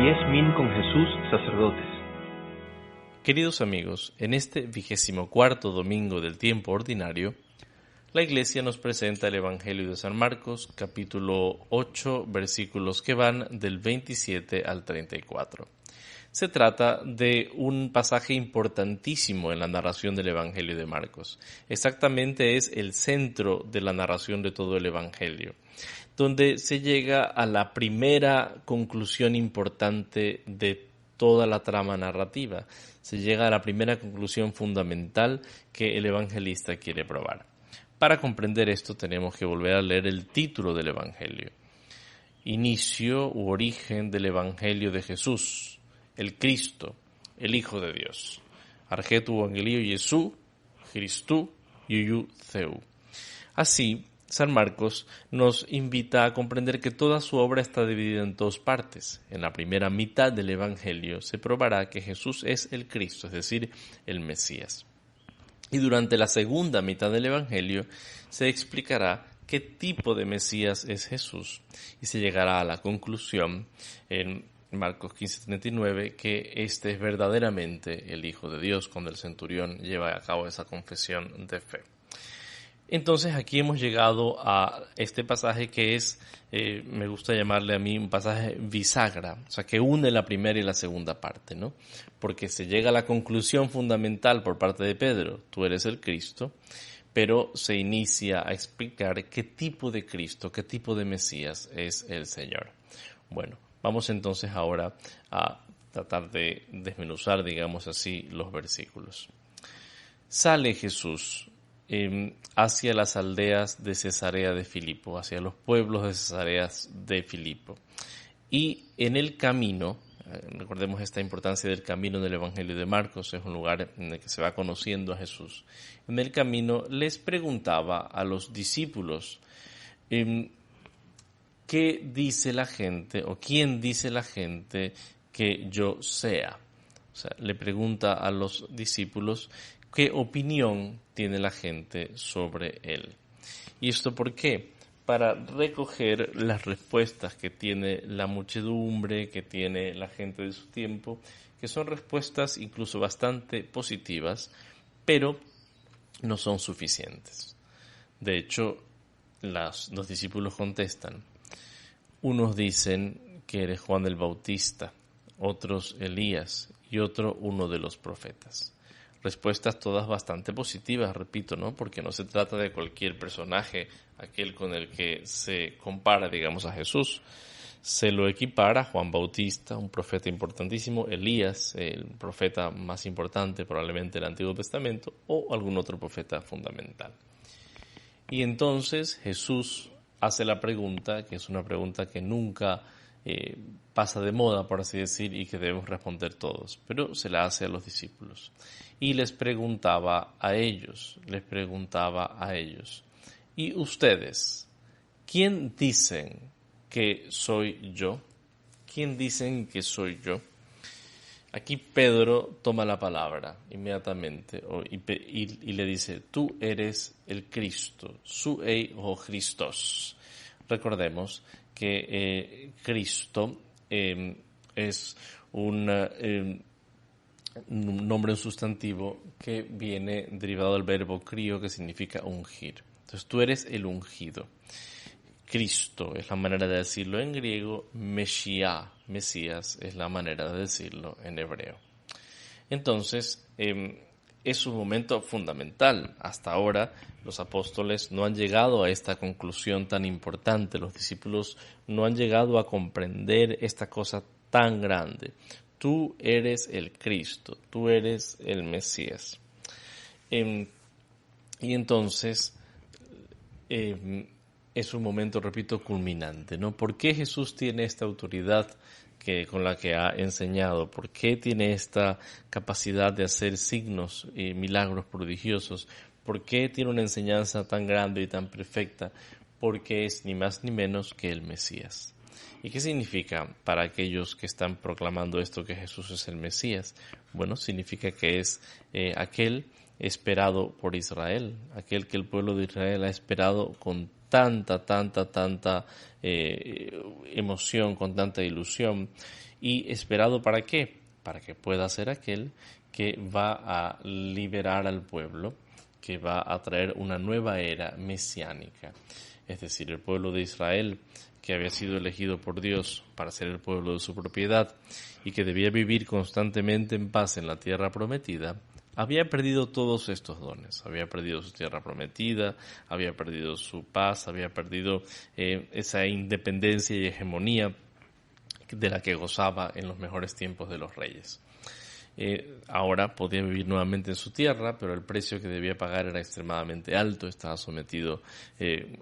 10 Min con Jesús, sacerdotes. Queridos amigos, en este 24º domingo del tiempo ordinario, la Iglesia nos presenta el Evangelio de San Marcos, capítulo 8, versículos que van del 27 al 34. Se trata de un pasaje importantísimo en la narración del Evangelio de Marcos. Exactamente es el centro de la narración de todo el Evangelio, donde se llega a la primera conclusión importante de toda la trama narrativa. Se llega a la primera conclusión fundamental que el evangelista quiere probar. Para comprender esto tenemos que volver a leer el título del Evangelio. Inicio u origen del Evangelio de Jesús, el Cristo, el Hijo de Dios. Argetu Evangelio Jesús, Christu, Yuyu Theu. Así, San Marcos nos invita a comprender que toda su obra está dividida en dos partes. En la primera mitad del Evangelio se probará que Jesús es el Cristo, es decir, el Mesías. Y durante la segunda mitad del Evangelio se explicará qué tipo de Mesías es Jesús y se llegará a la conclusión en Marcos 15:39 que este es verdaderamente el Hijo de Dios, cuando el centurión lleva a cabo esa confesión de fe. Entonces aquí hemos llegado a este pasaje que es, me gusta llamarle a mí un pasaje bisagra, o sea que une la primera y la segunda parte, ¿no? Porque se llega a la conclusión fundamental por parte de Pedro, tú eres el Cristo, pero se inicia a explicar qué tipo de Cristo, qué tipo de Mesías es el Señor. Bueno, vamos entonces ahora a tratar de desmenuzar, digamos así, los versículos. Sale Jesús hacia las aldeas de Cesarea de Filipo, hacia los pueblos de Cesarea de Filipo. Y en el camino, recordemos esta importancia del camino del Evangelio de Marcos, es un lugar en el que se va conociendo a Jesús. En el camino les preguntaba a los discípulos, ¿qué dice la gente o quién dice la gente que yo sea? O sea, le pregunta a los discípulos qué opinión tiene la gente sobre él. ¿Y esto por qué? Para recoger las respuestas que tiene la muchedumbre, que tiene la gente de su tiempo, que son respuestas incluso bastante positivas, pero no son suficientes. De hecho, los discípulos contestan. Unos dicen que eres Juan el Bautista, otros Elías y otro uno de los profetas. Respuestas todas bastante positivas, repito, ¿no? Porque no se trata de cualquier personaje, aquel con el que se compara, digamos, a Jesús. Se lo equipara a Juan Bautista, un profeta importantísimo, Elías, el profeta más importante probablemente del Antiguo Testamento, o algún otro profeta fundamental. Y entonces Jesús hace la pregunta, que es una pregunta que nunca pasa de moda, por así decir, y que debemos responder todos, pero se la hace a los discípulos. Y les preguntaba a ellos, ¿y ustedes, quién dicen que soy yo? ¿Quién dicen que soy yo? Aquí Pedro toma la palabra inmediatamente y le dice, tú eres el Cristo, su o Christos. Recordemos que Cristo es un nombre, un sustantivo que viene derivado del verbo crio, que significa ungir. Entonces tú eres el ungido. Cristo es la manera de decirlo en griego, Mesías es la manera de decirlo en hebreo. Entonces, es un momento fundamental. Hasta ahora los apóstoles no han llegado a esta conclusión tan importante. Los discípulos no han llegado a comprender esta cosa tan grande. Tú eres el Cristo, tú eres el Mesías. Y entonces es un momento, repito, culminante, ¿no? ¿Por qué Jesús tiene esta autoridad con la que ha enseñado? ¿Por qué tiene esta capacidad de hacer signos y milagros prodigiosos? ¿Por qué tiene una enseñanza tan grande y tan perfecta? Porque es ni más ni menos que el Mesías. ¿Y qué significa para aquellos que están proclamando esto que Jesús es el Mesías? Bueno, significa que es aquel esperado por Israel, aquel que el pueblo de Israel ha esperado con tanta emoción, con tanta ilusión. ¿Y esperado para qué? Para que pueda ser aquel que va a liberar al pueblo, que va a traer una nueva era mesiánica. Es decir, el pueblo de Israel, que había sido elegido por Dios para ser el pueblo de su propiedad y que debía vivir constantemente en paz en la tierra prometida, había perdido todos estos dones. Había perdido su tierra prometida, había perdido su paz, había perdido esa independencia y hegemonía de la que gozaba en los mejores tiempos de los reyes. Ahora podía vivir nuevamente en su tierra, pero el precio que debía pagar era extremadamente alto. Estaba sometido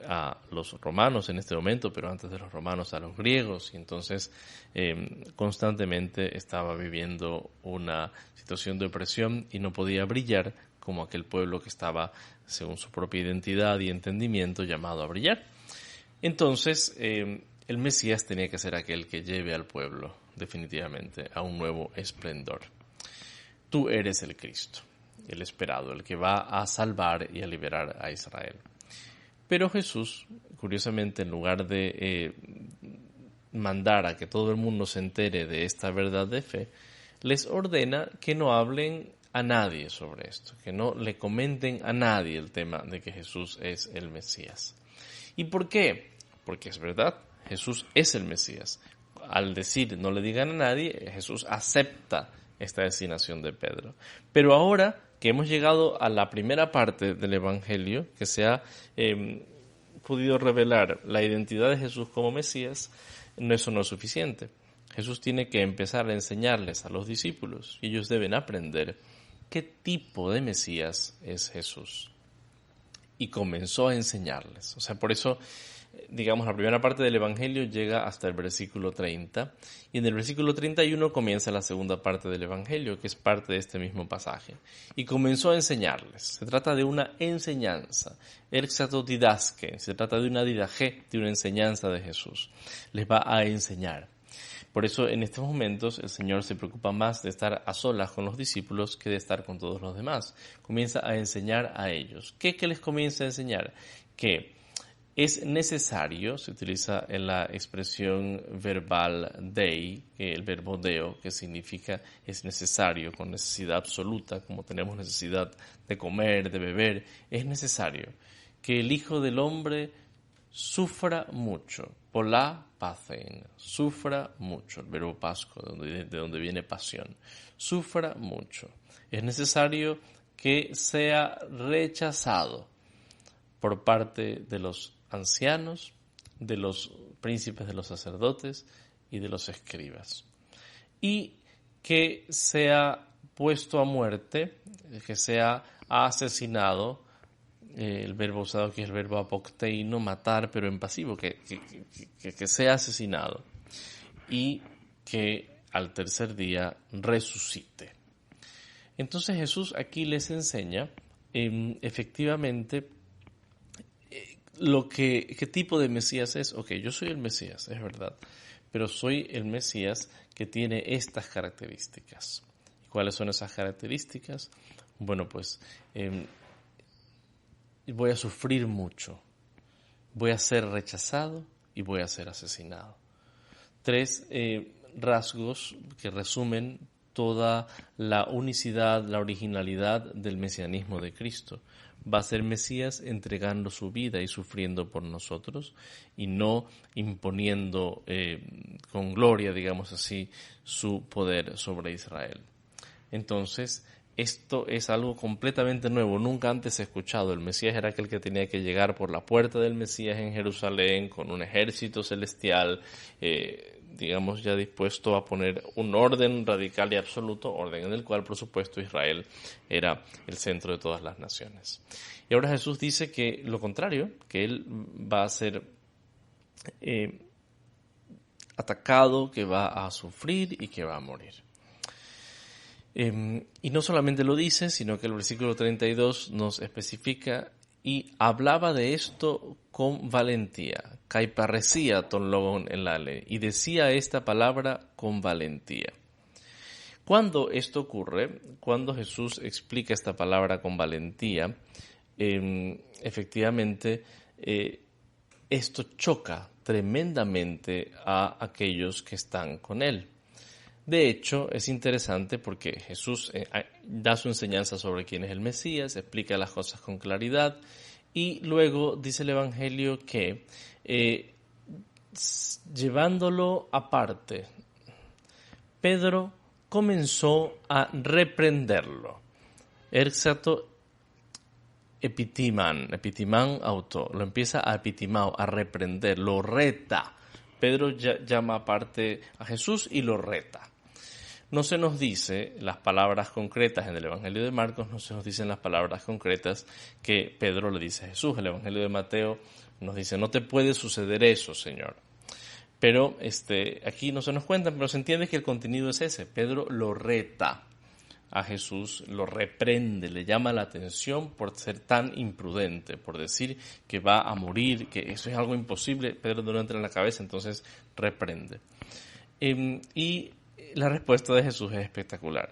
a los romanos en este momento, pero antes de los romanos a los griegos, y entonces constantemente estaba viviendo una situación de opresión y no podía brillar como aquel pueblo que estaba, según su propia identidad y entendimiento, llamado a brillar. Entonces el Mesías tenía que ser aquel que lleve al pueblo definitivamente a un nuevo esplendor. Tú eres el Cristo, el esperado, el que va a salvar y a liberar a Israel. Pero Jesús, curiosamente, en lugar de mandar a que todo el mundo se entere de esta verdad de fe, les ordena que no hablen a nadie sobre esto, que no le comenten a nadie el tema de que Jesús es el Mesías. ¿Y por qué? Porque es verdad, Jesús es el Mesías. Al decir no le digan a nadie, Jesús acepta esta designación de Pedro. Pero ahora que hemos llegado a la primera parte del Evangelio, que se ha podido revelar la identidad de Jesús como Mesías, eso no es suficiente. Jesús tiene que empezar a enseñarles a los discípulos y ellos deben aprender qué tipo de Mesías es Jesús. Y comenzó a enseñarles. O sea, por eso, digamos, la primera parte del Evangelio llega hasta el versículo 30 y en el versículo 31 comienza la segunda parte del Evangelio, que es parte de este mismo pasaje. Y comenzó a enseñarles. Se trata de una enseñanza. Erxatodidaske, se trata de una didaje, de una enseñanza de Jesús. Les va a enseñar. Por eso en estos momentos el Señor se preocupa más de estar a solas con los discípulos que de estar con todos los demás. Comienza a enseñar a ellos. ¿Qué les comienza a enseñar? Que es necesario, se utiliza en la expresión verbal dei, el verbo deo, que significa es necesario, con necesidad absoluta, como tenemos necesidad de comer, de beber, es necesario que el Hijo del Hombre sufra mucho, polá pathein, sufra mucho, el verbo pasco, de donde viene pasión, sufra mucho. Es necesario que sea rechazado por parte de los ancianos, de los príncipes de los sacerdotes y de los escribas. Y que sea puesto a muerte, que sea asesinado, el verbo usado aquí es el verbo apokteino, matar, pero en pasivo, que sea asesinado y que al tercer día resucite. Entonces Jesús aquí les enseña efectivamente qué tipo de Mesías es. Ok, yo soy el Mesías, es verdad, pero soy el Mesías que tiene estas características. ¿Y cuáles son esas características? Bueno, pues voy a sufrir mucho, voy a ser rechazado y voy a ser asesinado. 3 rasgos que resumen toda la unicidad, la originalidad del mesianismo de Cristo. Va a ser Mesías entregando su vida y sufriendo por nosotros y no imponiendo con gloria, digamos así, su poder sobre Israel. Entonces, esto es algo completamente nuevo, nunca antes he escuchado. El Mesías era aquel que tenía que llegar por la puerta del Mesías en Jerusalén con un ejército celestial, digamos ya dispuesto a poner un orden radical y absoluto, orden en el cual por supuesto Israel era el centro de todas las naciones. Y ahora Jesús dice que lo contrario, que él va a ser atacado, que va a sufrir y que va a morir. Y no solamente lo dice, sino que el versículo 32 nos especifica y hablaba de esto con valentía. Kaiparresía ton logon en la ley. Y decía esta palabra con valentía. Cuando esto ocurre, cuando Jesús explica esta palabra con valentía, efectivamente esto choca tremendamente a aquellos que están con él. De hecho, es interesante porque Jesús da su enseñanza sobre quién es el Mesías, explica las cosas con claridad y luego dice el Evangelio que llevándolo aparte, Pedro comenzó a reprenderlo. Erxato epitiman auto, lo empieza a epitimao, a reprender, lo reta. Pedro llama aparte a Jesús y lo reta. No se nos dice las palabras concretas en el Evangelio de Marcos, no se nos dicen las palabras concretas que Pedro le dice a Jesús. El Evangelio de Mateo nos dice, no te puede suceder eso, Señor. Pero aquí no se nos cuentan, pero se entiende que el contenido es ese. Pedro lo reta a Jesús, lo reprende, le llama la atención por ser tan imprudente, por decir que va a morir, que eso es algo imposible. Pedro no le entra en la cabeza, entonces reprende. Y la respuesta de Jesús es espectacular.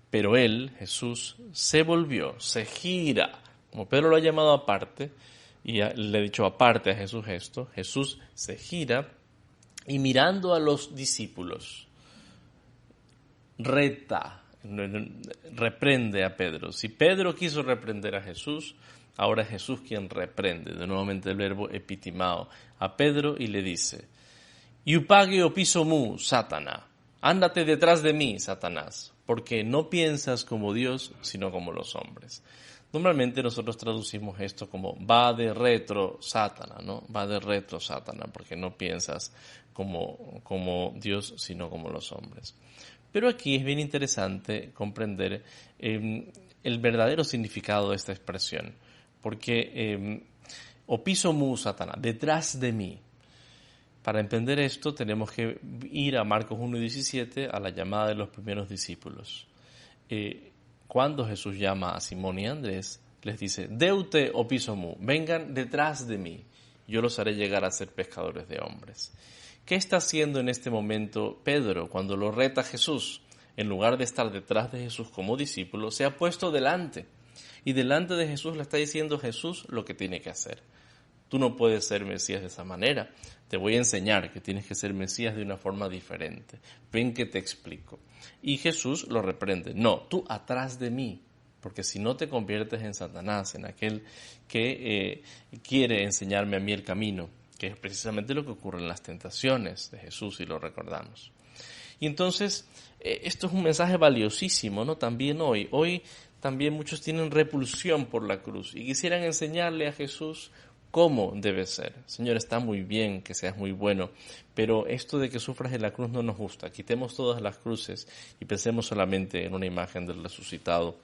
Pero él, Jesús, se volvió, se gira. Como Pedro lo ha llamado aparte, y le ha dicho aparte a Jesús esto, Jesús se gira y mirando a los discípulos, reprende a Pedro. Si Pedro quiso reprender a Jesús, ahora es Jesús quien reprende, de nuevamente el verbo epitimao, a Pedro y le dice, «Iupage opisomu, Satana». Ándate detrás de mí, Satanás, porque no piensas como Dios, sino como los hombres. Normalmente nosotros traducimos esto como va de retro, Satana, ¿no? Va de retro, Satana, porque no piensas como Dios, sino como los hombres. Pero aquí es bien interesante comprender el verdadero significado de esta expresión, porque opisomu, Satanás, detrás de mí. Para entender esto tenemos que ir a Marcos 1:17, a la llamada de los primeros discípulos. Cuando Jesús llama a Simón y a Andrés, les dice, «Deute opisomu», vengan detrás de mí, yo los haré llegar a ser pescadores de hombres. ¿Qué está haciendo en este momento Pedro cuando lo reta Jesús? En lugar de estar detrás de Jesús como discípulo, se ha puesto delante. Y delante de Jesús le está diciendo Jesús lo que tiene que hacer. Tú no puedes ser Mesías de esa manera. Te voy a enseñar que tienes que ser Mesías de una forma diferente. Ven que te explico. Y Jesús lo reprende. No, tú atrás de mí. Porque si no te conviertes en Satanás, en aquel que quiere enseñarme a mí el camino, que es precisamente lo que ocurre en las tentaciones de Jesús, y lo recordamos. Y entonces, esto es un mensaje valiosísimo, ¿no? También hoy. Hoy también muchos tienen repulsión por la cruz y quisieran enseñarle a Jesús cómo debe ser. Señor, está muy bien que seas muy bueno, pero esto de que sufras en la cruz no nos gusta. Quitemos todas las cruces y pensemos solamente en una imagen del resucitado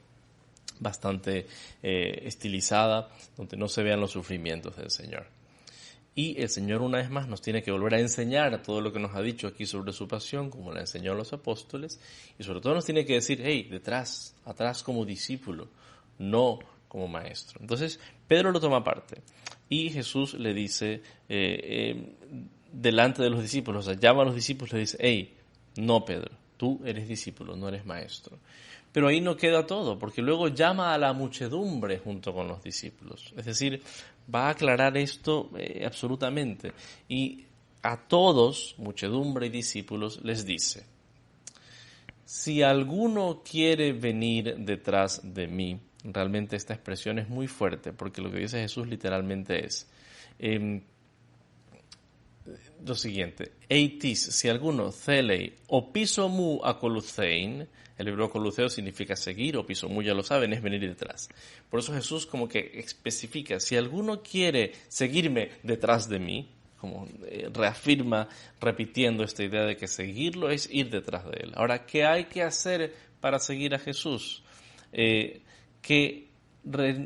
bastante estilizada, donde no se vean los sufrimientos del Señor. Y el Señor una vez más nos tiene que volver a enseñar todo lo que nos ha dicho aquí sobre su pasión, como la enseñó a los apóstoles, y sobre todo nos tiene que decir, hey, detrás, atrás como discípulo, no como maestro. Entonces, Pedro lo toma aparte y Jesús le dice delante de los discípulos, o sea, llama a los discípulos y le dice, hey, no Pedro, tú eres discípulo, no eres maestro. Pero ahí no queda todo, porque luego llama a la muchedumbre junto con los discípulos. Es decir, va a aclarar esto absolutamente. Y a todos, muchedumbre y discípulos, les dice, si alguno quiere venir detrás de mí, realmente esta expresión es muy fuerte, porque lo que dice Jesús literalmente es lo siguiente, eitis, si alguno celei opisomu akoluthein, el hebreo akolutheo significa seguir, opisomu ya lo saben, es venir detrás. Por eso Jesús como que especifica, si alguno quiere seguirme detrás de mí, como reafirma repitiendo esta idea de que seguirlo es ir detrás de él. Ahora, ¿qué hay que hacer para seguir a Jesús? Que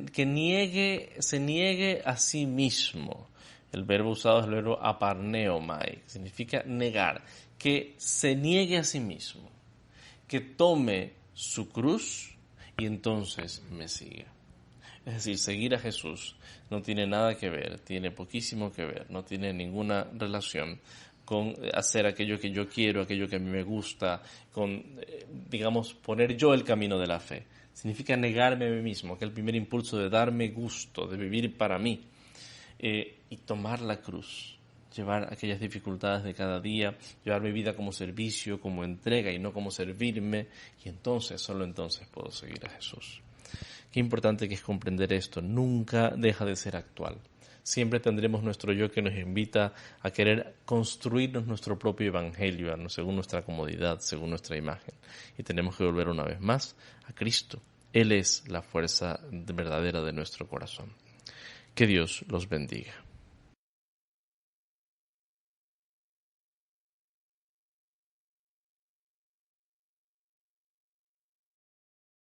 se niegue a sí mismo. El verbo usado es el verbo aparneomai, significa negar, que se niegue a sí mismo, que tome su cruz y entonces me siga. Es decir, seguir a Jesús no tiene nada que ver, tiene poquísimo que ver, no tiene ninguna relación con hacer aquello que yo quiero, aquello que a mí me gusta, con, digamos, poner yo el camino de la fe. Significa negarme a mí mismo, que es el primer impulso de darme gusto, de vivir para mí. y tomar la cruz, llevar aquellas dificultades de cada día, llevar mi vida como servicio, como entrega y no como servirme, y entonces, solo entonces puedo seguir a Jesús. Qué importante que es comprender esto, nunca deja de ser actual. Siempre tendremos nuestro yo que nos invita a querer construirnos nuestro propio evangelio, según nuestra comodidad, según nuestra imagen. Y tenemos que volver una vez más a Cristo. Él es la fuerza verdadera de nuestro corazón. Que Dios los bendiga.